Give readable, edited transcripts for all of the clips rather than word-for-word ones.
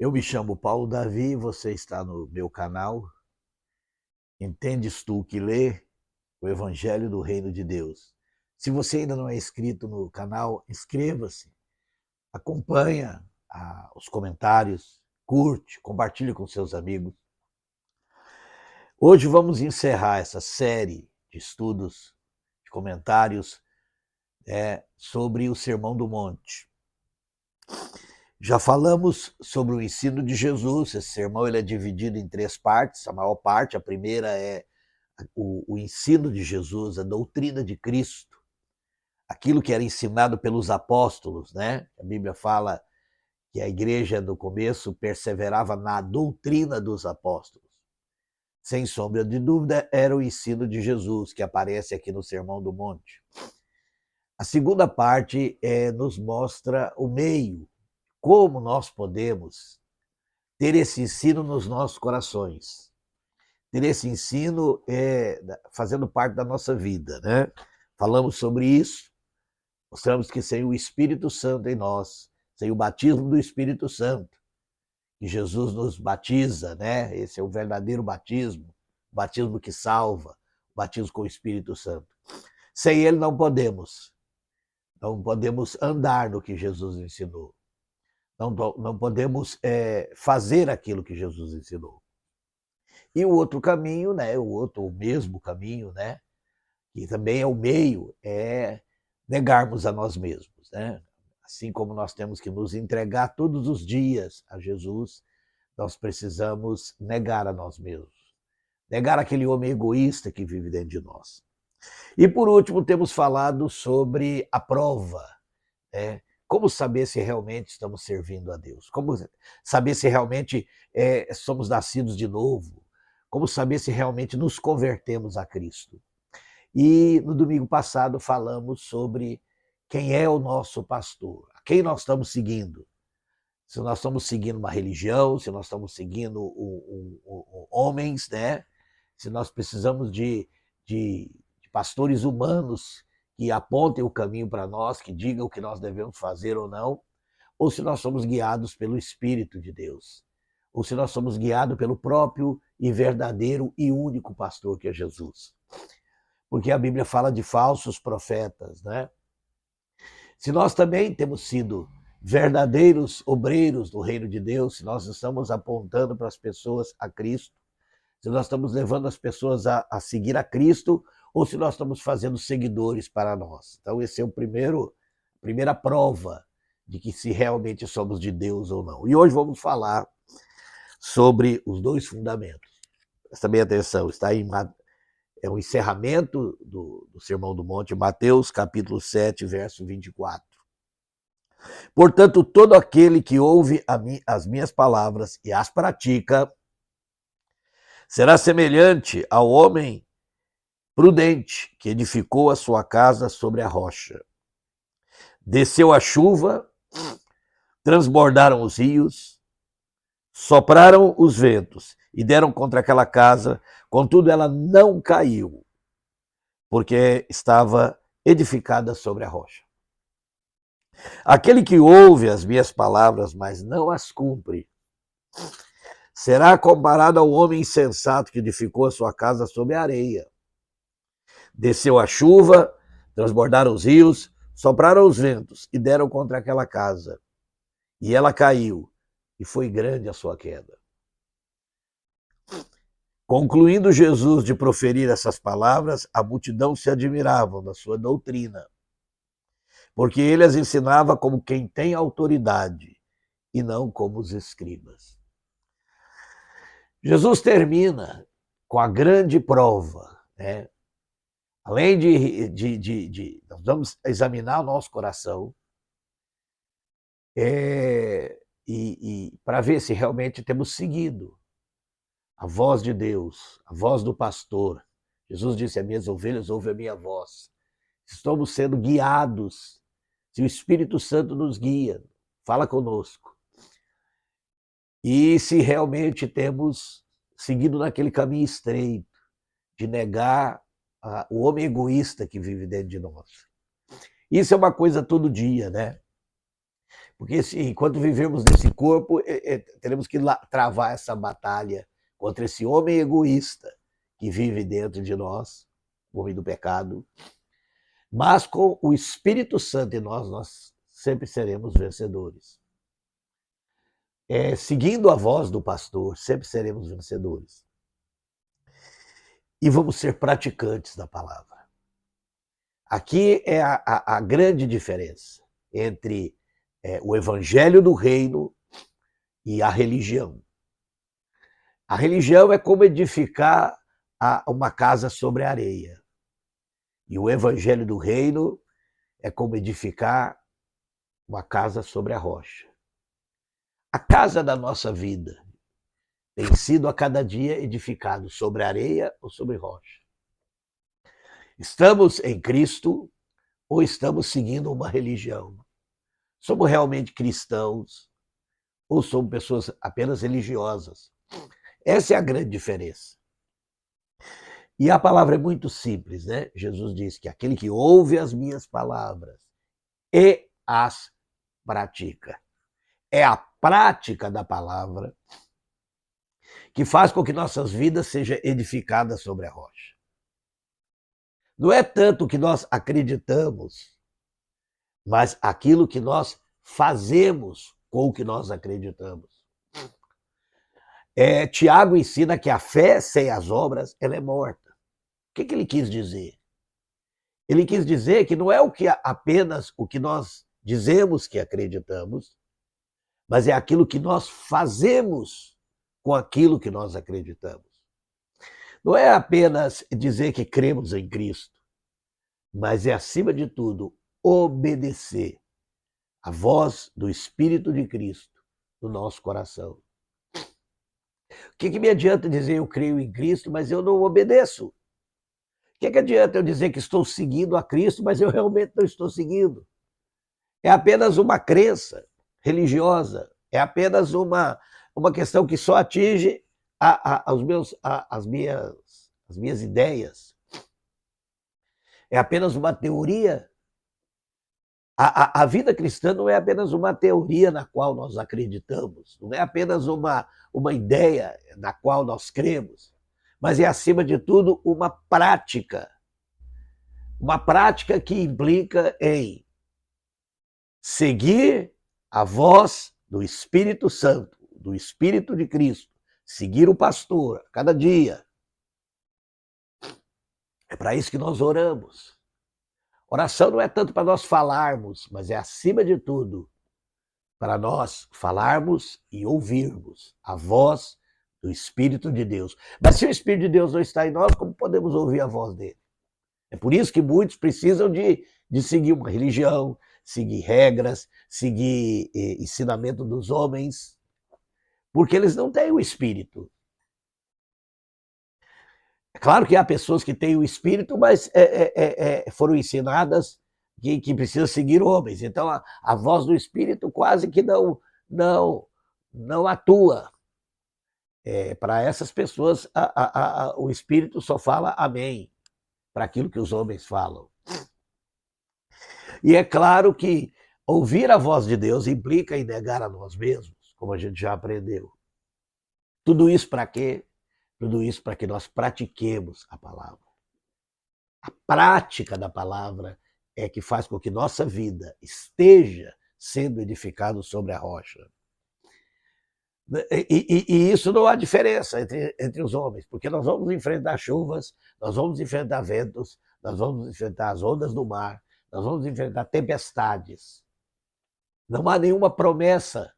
Eu me chamo Paulo Davi, você está no meu canal. Entendes tu que lê o Evangelho do Reino de Deus. Se você ainda não é inscrito no canal, inscreva-se, acompanha os comentários, curte, compartilhe com seus amigos. Hoje vamos encerrar essa série de estudos, de comentários sobre o Sermão do Monte. Já falamos sobre o ensino de Jesus. Esse sermão ele é dividido em 3 partes. A maior parte, a primeira é o ensino de Jesus, a doutrina de Cristo, aquilo que era ensinado pelos apóstolos, né? A Bíblia fala que a igreja do começo perseverava na doutrina dos apóstolos. Sem sombra de dúvida, era o ensino de Jesus, que aparece aqui no Sermão do Monte. A segunda parte nos mostra o meio, como nós podemos ter esse ensino nos nossos corações. Ter esse ensino fazendo parte da nossa vida, né? Falamos sobre isso, mostramos que sem o Espírito Santo em nós, sem o batismo do Espírito Santo, que Jesus nos batiza, né? Esse é o verdadeiro batismo, o batismo que salva, o batismo com o Espírito Santo. Sem ele não podemos andar no que Jesus ensinou. Não podemos fazer aquilo que Jesus ensinou. E o outro caminho, né, o mesmo caminho, né, que também é o meio, é negarmos a nós mesmos, né? Assim como nós temos que nos entregar todos os dias a Jesus, nós precisamos negar a nós mesmos. Negar aquele homem egoísta que vive dentro de nós. E por último, temos falado sobre a prova, né? Como saber se realmente estamos servindo a Deus? Como saber se realmente somos nascidos de novo? Como saber se realmente nos convertemos a Cristo? E no domingo passado falamos sobre quem é o nosso pastor, a quem nós estamos seguindo. Se nós estamos seguindo uma religião, se nós estamos seguindo homens, né? Se nós precisamos de pastores humanos que apontem o caminho para nós, que digam o que nós devemos fazer ou se nós somos guiados pelo Espírito de Deus, ou se nós somos guiados pelo próprio e verdadeiro e único pastor que é Jesus. Porque a Bíblia fala de falsos profetas, né? Se nós também temos sido verdadeiros obreiros do reino de Deus, se nós estamos apontando para as pessoas a Cristo, se nós estamos levando as pessoas a seguir a Cristo, ou se nós estamos fazendo seguidores para nós. Então, esse é a primeira prova de que se realmente somos de Deus ou não. E hoje vamos falar sobre os 2 fundamentos. Presta bem atenção, está aí, é o encerramento do Sermão do Monte, Mateus capítulo 7, verso 24. Portanto, todo aquele que ouve as minhas palavras e as pratica, será semelhante ao homem prudente que edificou a sua casa sobre a rocha. Desceu a chuva, transbordaram os rios, sopraram os ventos e deram contra aquela casa, contudo ela não caiu, porque estava edificada sobre a rocha. Aquele que ouve as minhas palavras, mas não as cumpre, será comparado ao homem insensato que edificou a sua casa sobre a areia. Desceu a chuva, transbordaram os rios, sopraram os ventos e deram contra aquela casa. E ela caiu, e foi grande a sua queda. Concluindo Jesus de proferir essas palavras, a multidão se admirava da sua doutrina, porque ele as ensinava como quem tem autoridade, e não como os escribas. Jesus termina com a grande prova, né? Além nós vamos examinar o nosso coração para ver se realmente temos seguido a voz de Deus, a voz do pastor. Jesus disse, as minhas ovelhas ouvem a minha voz. Estamos sendo guiados, se o Espírito Santo nos guia, fala conosco. E se realmente temos seguido naquele caminho estreito de negar o homem egoísta que vive dentro de nós. Isso é uma coisa todo dia, né? Porque enquanto vivermos nesse corpo, teremos que travar essa batalha contra esse homem egoísta que vive dentro de nós, o homem do pecado. Mas com o Espírito Santo em nós, nós sempre seremos vencedores. Seguindo a voz do pastor, sempre seremos vencedores. E vamos ser praticantes da palavra. Aqui é a grande diferença entre o evangelho do reino e a religião. A religião é como edificar uma casa sobre a areia. E o evangelho do reino é como edificar uma casa sobre a rocha. A casa da nossa vida tem sido a cada dia edificado sobre areia ou sobre rocha. Estamos em Cristo ou estamos seguindo uma religião? Somos realmente cristãos ou somos pessoas apenas religiosas? Essa é a grande diferença. E a palavra é muito simples, né? Jesus diz que aquele que ouve as minhas palavras e as pratica. É a prática da palavra que faz com que nossas vidas sejam edificadas sobre a rocha. Não é tanto o que nós acreditamos, mas aquilo que nós fazemos com o que nós acreditamos. Tiago ensina que a fé sem as obras, ela é morta. O que ele quis dizer? Ele quis dizer que não é apenas o que nós dizemos que acreditamos, mas é aquilo que nós fazemos com aquilo que nós acreditamos. Não é apenas dizer que cremos em Cristo, mas é, acima de tudo, obedecer a voz do Espírito de Cristo no nosso coração. O que me adianta dizer eu creio em Cristo, mas eu não obedeço? O que adianta eu dizer que estou seguindo a Cristo, mas eu realmente não estou seguindo? É apenas uma crença religiosa, é apenas uma questão que só atinge as minhas ideias. É apenas uma teoria. A vida cristã não é apenas uma teoria na qual nós acreditamos, não é apenas uma ideia na qual nós cremos, mas é, acima de tudo, uma prática que implica em seguir a voz do Espírito Santo, do Espírito de Cristo, seguir o pastor a cada dia. É para isso que nós oramos. Oração não é tanto para nós falarmos, mas é, acima de tudo, para nós falarmos e ouvirmos a voz do Espírito de Deus. Mas se o Espírito de Deus não está em nós, como podemos ouvir a voz dele? É por isso que muitos precisam de seguir uma religião, seguir regras, seguir ensinamento dos homens, porque eles não têm o Espírito. É claro que há pessoas que têm o Espírito, mas foram ensinadas que precisam seguir homens. Então, a voz do Espírito quase que não atua. Para essas pessoas, o Espírito só fala amém para aquilo que os homens falam. E é claro que ouvir a voz de Deus implica em negar a nós mesmos, como a gente já aprendeu. Tudo isso para quê? Tudo isso para que nós pratiquemos a palavra. A prática da palavra é que faz com que nossa vida esteja sendo edificada sobre a rocha. E isso não há diferença entre os homens, porque nós vamos enfrentar chuvas, nós vamos enfrentar ventos, nós vamos enfrentar as ondas do mar, nós vamos enfrentar tempestades. Não há nenhuma promessa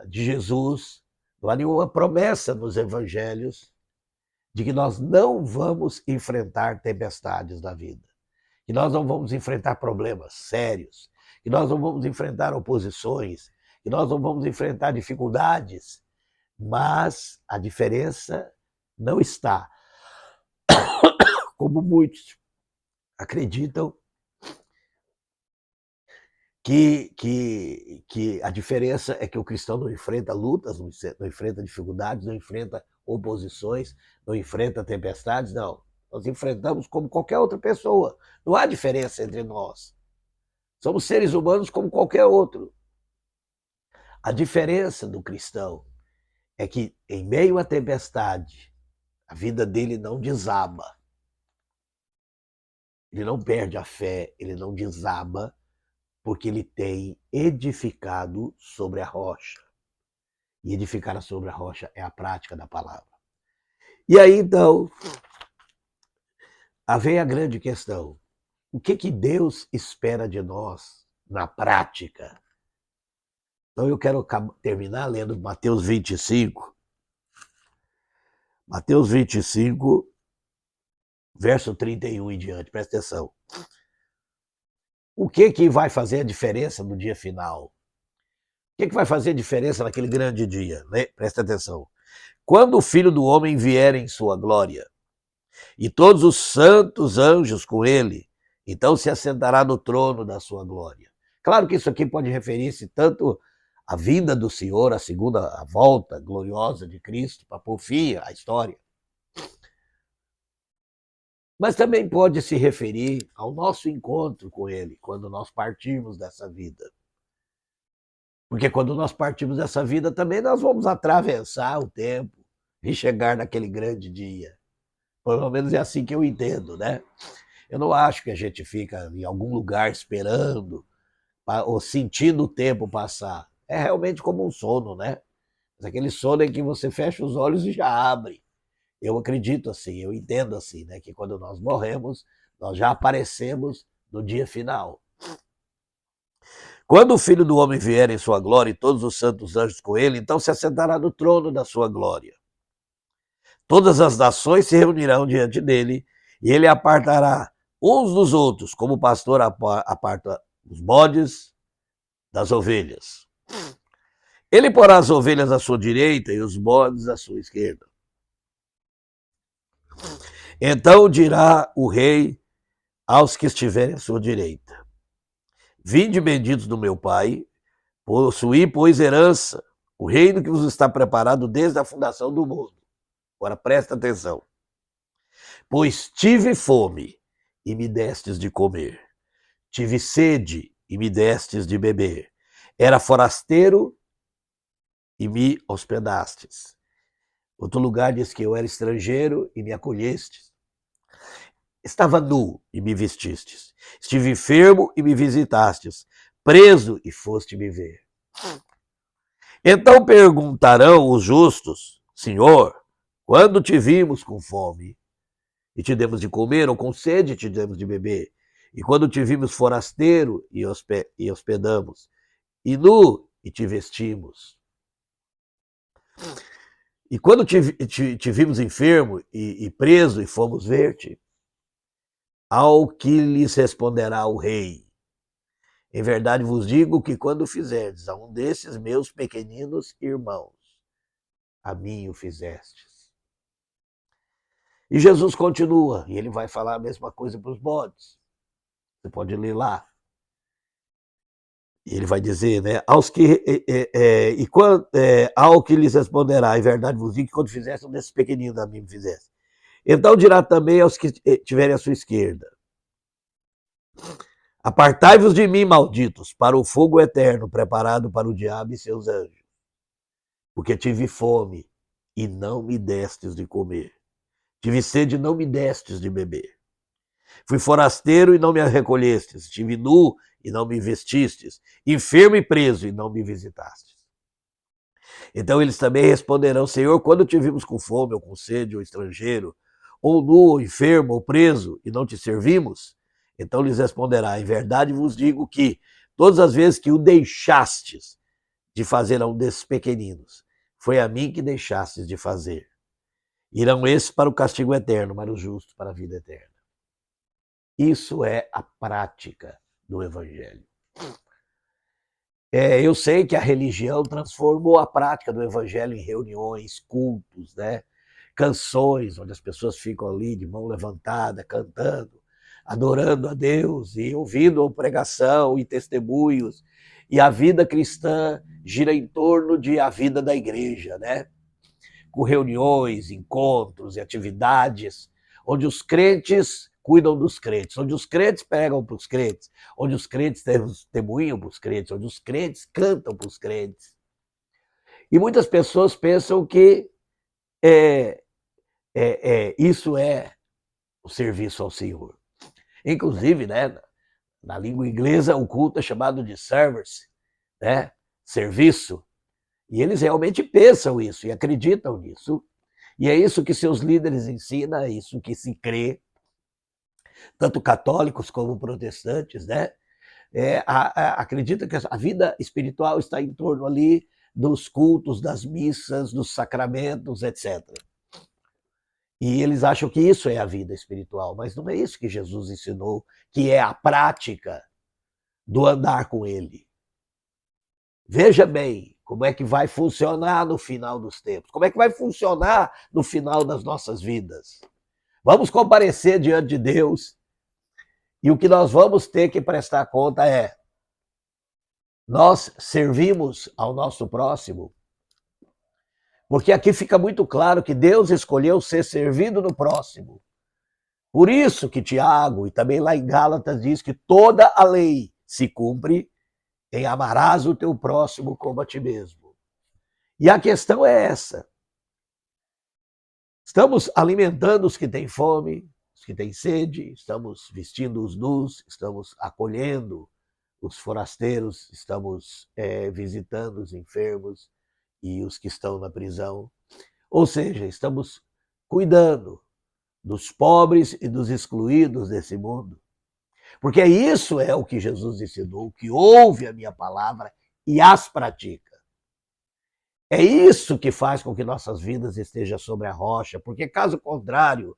de Jesus, não há nenhuma promessa nos evangelhos de que nós não vamos enfrentar tempestades da vida, que nós não vamos enfrentar problemas sérios, que nós não vamos enfrentar oposições, que nós não vamos enfrentar dificuldades, mas a diferença não está, como muitos acreditam, que a diferença é que o cristão não enfrenta lutas, não enfrenta dificuldades, não enfrenta oposições, não enfrenta tempestades, não. Nós enfrentamos como qualquer outra pessoa. Não há diferença entre nós. Somos seres humanos como qualquer outro. A diferença do cristão é que, em meio à tempestade, a vida dele não desaba. Ele não perde a fé, ele não desaba, porque ele tem edificado sobre a rocha. E edificar sobre a rocha é a prática da palavra. E aí, então, vem a grande questão. O que Deus espera de nós na prática? Então eu quero terminar lendo Mateus 25. Mateus 25, verso 31 em diante, presta atenção. O que vai fazer a diferença no dia final? O que vai fazer a diferença naquele grande dia? Presta atenção. Quando o Filho do Homem vier em sua glória, e todos os santos anjos com ele, então se assentará no trono da sua glória. Claro que isso aqui pode referir-se tanto à vinda do Senhor, a segunda volta gloriosa de Cristo, para pôr fim à história. Mas também pode se referir ao nosso encontro com ele, quando nós partirmos dessa vida. Porque quando nós partimos dessa vida também nós vamos atravessar o tempo e chegar naquele grande dia. Pelo menos é assim que eu entendo, né? Eu não acho que a gente fica em algum lugar esperando ou sentindo o tempo passar. É realmente como um sono, né? Mas aquele sono em que você fecha os olhos e já abre. Eu acredito assim, eu entendo assim, né? Que quando nós morremos, nós já aparecemos no dia final. Quando o Filho do Homem vier em sua glória e todos os santos anjos com ele, então se assentará no trono da sua glória. Todas as nações se reunirão diante dele e ele apartará uns dos outros, como o pastor aparta os bodes das ovelhas. Ele porá as ovelhas à sua direita e os bodes à sua esquerda. Então dirá o rei aos que estiverem à sua direita: Vinde, benditos do meu Pai, possuí, pois, herança, o reino que vos está preparado desde a fundação do mundo. Agora presta atenção. Pois tive fome e me destes de comer. Tive sede e me destes de beber. Era forasteiro e me hospedastes. Outro lugar diz que eu era estrangeiro e me acolhestes. Estava nu e me vestistes. Estive enfermo e me visitastes. Preso e foste me ver. Então perguntarão os justos: Senhor, quando te vimos com fome e te demos de comer, ou com sede e te demos de beber? E quando te vimos forasteiro e hospedamos, e nu e te vestimos? E quando te vimos enfermo e preso e fomos ver-te? Ao que lhes responderá o rei: Em verdade vos digo que quando fizerdes a um desses meus pequeninos irmãos, a mim o fizestes. E Jesus continua, e ele vai falar a mesma coisa para os bodes. Você pode ler lá. E ele vai dizer, né, ao que lhes responderá, em verdade vos digo que quando fizesse um desses pequeninos a mim me fizesse. Então dirá também aos que tiverem à sua esquerda: Apartai-vos de mim, malditos, para o fogo eterno, preparado para o diabo e seus anjos. Porque tive fome e não me destes de comer. Tive sede e não me destes de beber. Fui forasteiro e não me recolhestes. Estive nu e não me vestistes. Enfermo e preso e não me visitastes. Então eles também responderão: Senhor, quando te vimos com fome, ou com sede, ou estrangeiro, ou nu, ou enfermo, ou preso, e não te servimos? Então lhes responderá: Em verdade vos digo que todas as vezes que o deixastes de fazer a um desses pequeninos, foi a mim que deixastes de fazer. Irão esses para o castigo eterno, mas os justos para a vida eterna. Isso é a prática do Evangelho. Eu sei que a religião transformou a prática do Evangelho em reuniões, cultos, né? Canções, onde as pessoas ficam ali de mão levantada, cantando, adorando a Deus e ouvindo a pregação e testemunhos. E a vida cristã gira em torno da vida da igreja, né? Com reuniões, encontros e atividades, onde os crentes cuidam dos crentes, onde os crentes pregam para os crentes, onde os crentes testemunham para os crentes, onde os crentes cantam para os crentes. E muitas pessoas pensam que isso é o serviço ao Senhor. Inclusive, né, na língua inglesa, o culto é chamado de service, né, serviço. E eles realmente pensam isso e acreditam nisso. E é isso que seus líderes ensinam, é isso que se crê, tanto católicos como protestantes, né? Acredita que a vida espiritual está em torno ali dos cultos, das missas, dos sacramentos, etc. E eles acham que isso é a vida espiritual, mas não é isso que Jesus ensinou, que é a prática do andar com ele. Veja bem como é que vai funcionar no final dos tempos, como é que vai funcionar no final das nossas vidas. Vamos comparecer diante de Deus e o que nós vamos ter que prestar conta é: nós servimos ao nosso próximo? Porque aqui fica muito claro que Deus escolheu ser servido no próximo. Por isso que Tiago, e também lá em Gálatas, diz que toda a lei se cumpre em amarás o teu próximo como a ti mesmo. E a questão é essa. Estamos alimentando os que têm fome, os que têm sede, estamos vestindo os nus, estamos acolhendo os forasteiros, estamos visitando os enfermos e os que estão na prisão. Ou seja, estamos cuidando dos pobres e dos excluídos desse mundo. Porque isso é o que Jesus ensinou, que ouve a minha palavra e as pratica. É isso que faz com que nossas vidas estejam sobre a rocha, porque caso contrário,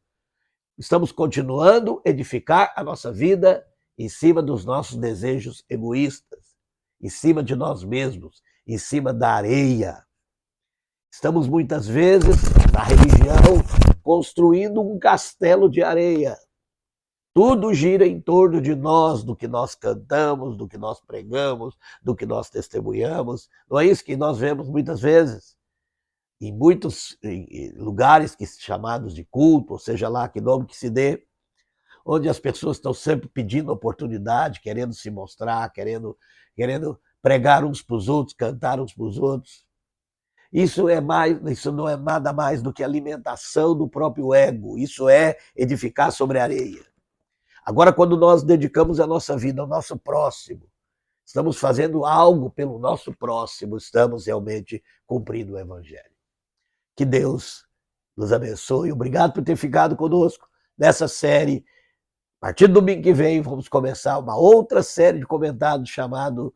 estamos continuando a edificar a nossa vida em cima dos nossos desejos egoístas, em cima de nós mesmos, em cima da areia. Estamos muitas vezes, na religião, construindo um castelo de areia. Tudo gira em torno de nós, do que nós cantamos, do que nós pregamos, do que nós testemunhamos. Não é isso que nós vemos muitas vezes? Em muitos lugares chamados de culto, ou seja lá que nome que se dê, onde as pessoas estão sempre pedindo oportunidade, querendo se mostrar, querendo pregar uns para os outros, cantar uns para os outros. Isso não é nada mais do que alimentação do próprio ego. Isso é edificar sobre a areia. Agora, quando nós dedicamos a nossa vida ao nosso próximo, estamos fazendo algo pelo nosso próximo, estamos realmente cumprindo o Evangelho. Que Deus nos abençoe. Obrigado por ter ficado conosco nessa série. A partir do domingo que vem, vamos começar uma outra série de comentários chamado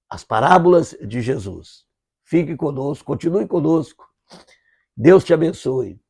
As Parábolas de Jesus. Fique conosco, continue conosco. Deus te abençoe.